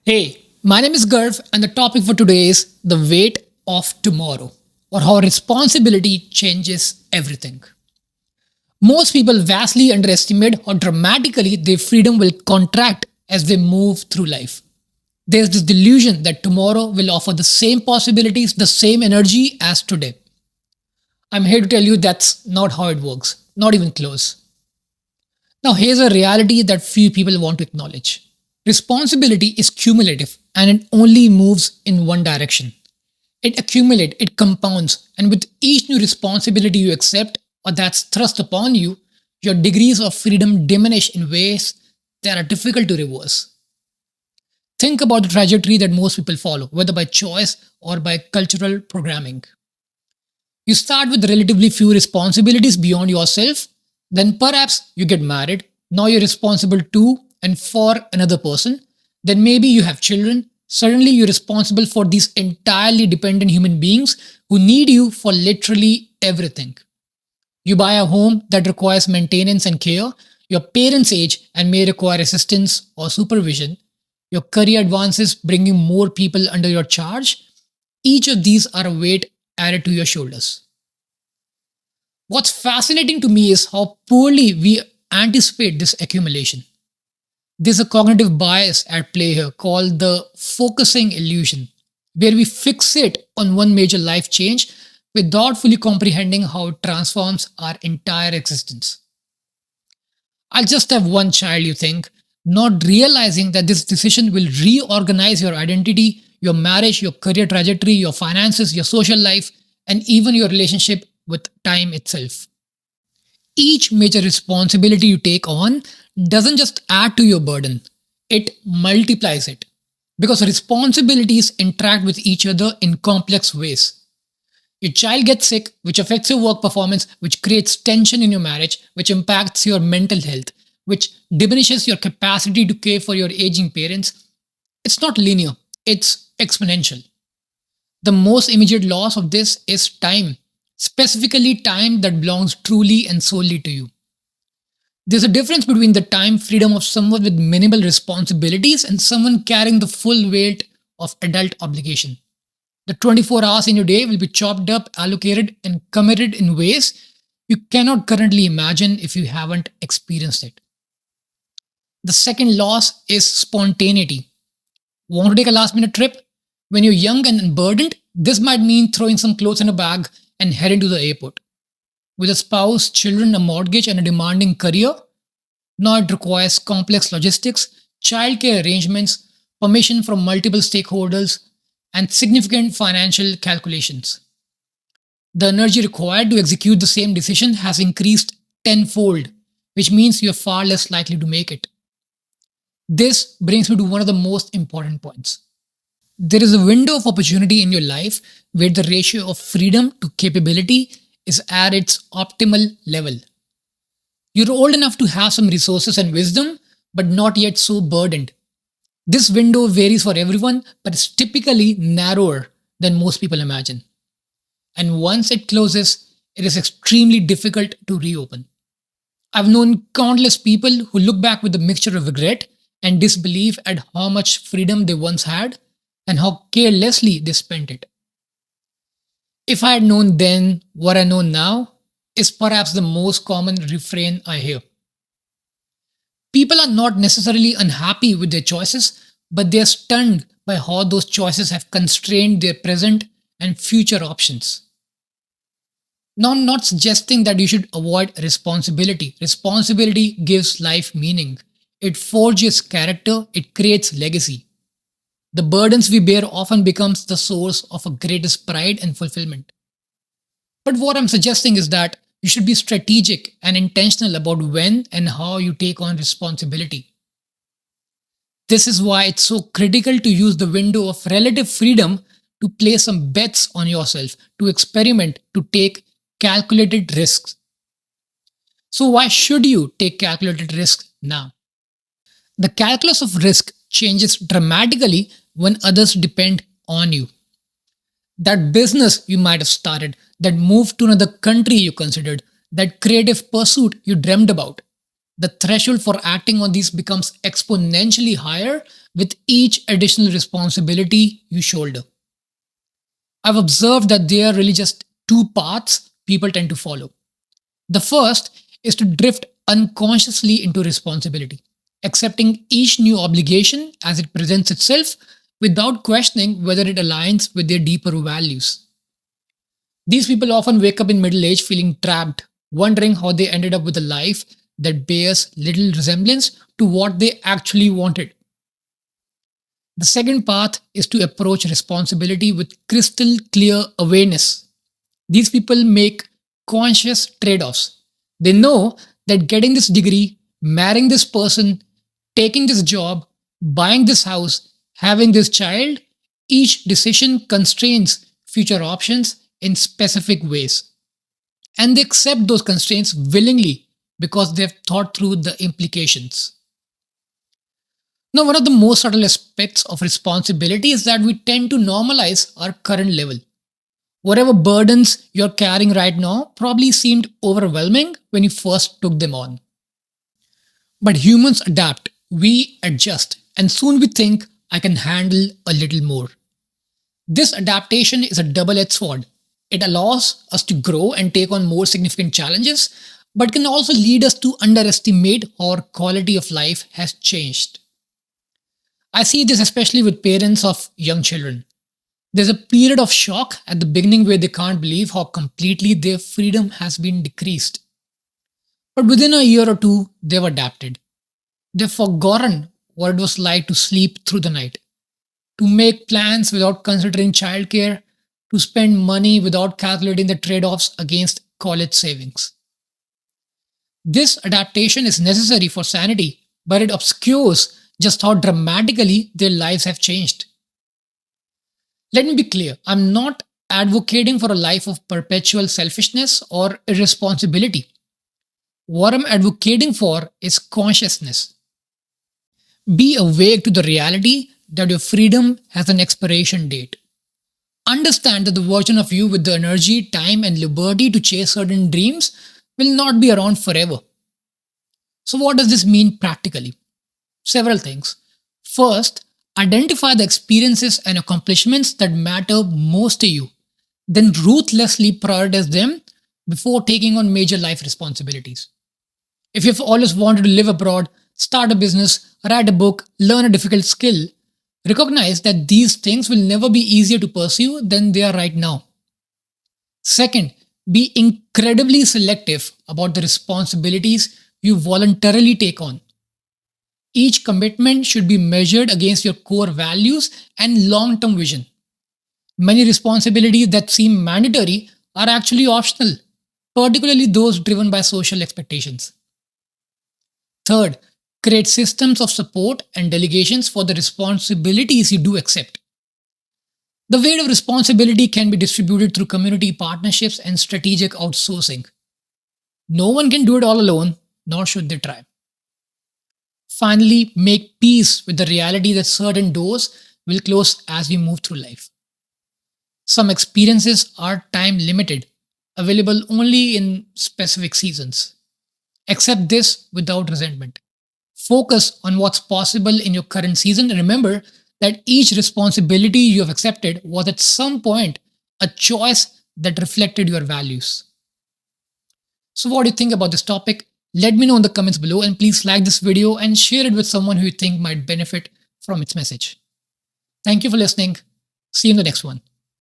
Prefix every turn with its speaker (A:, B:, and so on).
A: Hey, my name is Garv, and the topic for today is the weight of tomorrow, or how responsibility changes everything. Most people vastly underestimate how dramatically their freedom will contract as they move through life. There's this delusion that tomorrow will offer the same possibilities, the same energy as today. I'm here to tell you that's not how it works, not even close. Now, here's a reality that few people want to acknowledge. Responsibility is cumulative and it only moves in one direction. It accumulates, it compounds, and with each new responsibility you accept or that's thrust upon you, your degrees of freedom diminish in ways that are difficult to reverse. Think about the trajectory that most people follow, whether by choice or by cultural programming. You start with relatively few responsibilities beyond yourself, then perhaps you get married. Now you're responsible to and for another person. Then maybe you have children. Suddenly you're responsible for these entirely dependent human beings who need you for literally everything. You buy a home that requires maintenance and care. Your parents age and may require assistance or supervision. Your career advances, bringing more people under your charge. Each of these are a weight added to your shoulders. What's fascinating to me is how poorly we anticipate this accumulation. There's a cognitive bias at play here called the focusing illusion, where we fixate on one major life change without fully comprehending how it transforms our entire existence. I'll just have one child, you think, not realizing that this decision will reorganize your identity, your marriage, your career trajectory, your finances, your social life, and even your relationship with time itself. Each major responsibility you take on doesn't just add to your burden, it multiplies it. Because responsibilities interact with each other in complex ways. Your child gets sick, which affects your work performance, which creates tension in your marriage, which impacts your mental health, which diminishes your capacity to care for your aging parents. It's not linear, it's exponential. The most immediate loss of this is time, specifically time that belongs truly and solely to you. There's a difference between the time freedom of someone with minimal responsibilities and someone carrying the full weight of adult obligation. The 24 hours in your day will be chopped up, allocated, and committed in ways you cannot currently imagine if you haven't experienced it. The second loss is spontaneity. Want to take a last minute trip? When you're young and unburdened, this might mean throwing some clothes in a bag and heading to the airport. With a spouse, children, a mortgage, and a demanding career, now it requires complex logistics, childcare arrangements, permission from multiple stakeholders, and significant financial calculations. The energy required to execute the same decision has increased tenfold, which means you're far less likely to make it. This brings me to one of the most important points. There is a window of opportunity in your life where the ratio of freedom to capability is at its optimal level. You're old enough to have some resources and wisdom, but not yet so burdened. This window varies for everyone, but is typically narrower than most people imagine. And once it closes, it is extremely difficult to reopen. I've known countless people who look back with a mixture of regret and disbelief at how much freedom they once had and how carelessly they spent it. If I had known then what I know now, is perhaps the most common refrain I hear. People are not necessarily unhappy with their choices, but they are stunned by how those choices have constrained their present and future options. Now, I'm not suggesting that you should avoid responsibility. Responsibility gives life meaning. It forges character, it creates legacy. The burdens we bear often becomes the source of our greatest pride and fulfillment. But what I'm suggesting is that you should be strategic and intentional about when and how you take on responsibility. This is why it's so critical to use the window of relative freedom to place some bets on yourself, to experiment, to take calculated risks. So, why should you take calculated risks now? The calculus of risk changes dramatically when others depend on you. That business you might have started, that move to another country you considered, that creative pursuit you dreamed about. The threshold for acting on these becomes exponentially higher with each additional responsibility you shoulder. I've observed that there are really just two paths people tend to follow. The first is to drift unconsciously into responsibility, accepting each new obligation as it presents itself without questioning whether it aligns with their deeper values. These people often wake up in middle age feeling trapped, wondering how they ended up with a life that bears little resemblance to what they actually wanted. The second path is to approach responsibility with crystal clear awareness. These people make conscious trade offs. They know that getting this degree, marrying this person, taking this job, buying this house, having this child, each decision constrains future options in specific ways. And they accept those constraints willingly because they've thought through the implications. Now, one of the most subtle aspects of responsibility is that we tend to normalize our current level. Whatever burdens you're carrying right now probably seemed overwhelming when you first took them on. But humans adapt, we adjust, and soon we think, I can handle a little more. This adaptation is a double edged sword. It allows us to grow and take on more significant challenges, but can also lead us to underestimate how our quality of life has changed. I see this especially with parents of young children. There's a period of shock at the beginning where they can't believe how completely their freedom has been decreased. But within a year or two, they've adapted. They've forgotten what it was like to sleep through the night, to make plans without considering childcare, to spend money without calculating the trade offs against college savings. This adaptation is necessary for sanity, but it obscures just how dramatically their lives have changed. Let me be clear, I'm not advocating for a life of perpetual selfishness or irresponsibility. What I'm advocating for is consciousness. Be awake to the reality that your freedom has an expiration date. Understand that the version of you with the energy, time, and liberty to chase certain dreams will not be around forever. So, what does this mean practically? Several things. First, identify the experiences and accomplishments that matter most to you, then ruthlessly prioritize them before taking on major life responsibilities. If you've always wanted to live abroad, start a business, write a book, learn a difficult skill, recognize that these things will never be easier to pursue than they are right now. Second, be incredibly selective about the responsibilities you voluntarily take on. Each commitment should be measured against your core values and long term vision. Many responsibilities that seem mandatory are actually optional, particularly those driven by social expectations. Third, create systems of support and delegations for the responsibilities you do accept. The weight of responsibility can be distributed through community partnerships and strategic outsourcing. No one can do it all alone, nor should they try. Finally, make peace with the reality that certain doors will close as we move through life. Some experiences are time limited, available only in specific seasons. Accept this without resentment. Focus on what's possible in your current season and remember that each responsibility you have accepted was at some point a choice that reflected your values. So, what do you think about this topic? Let me know in the comments below and please like this video and share it with someone who you think might benefit from its message. Thank you for listening. See you in the next one.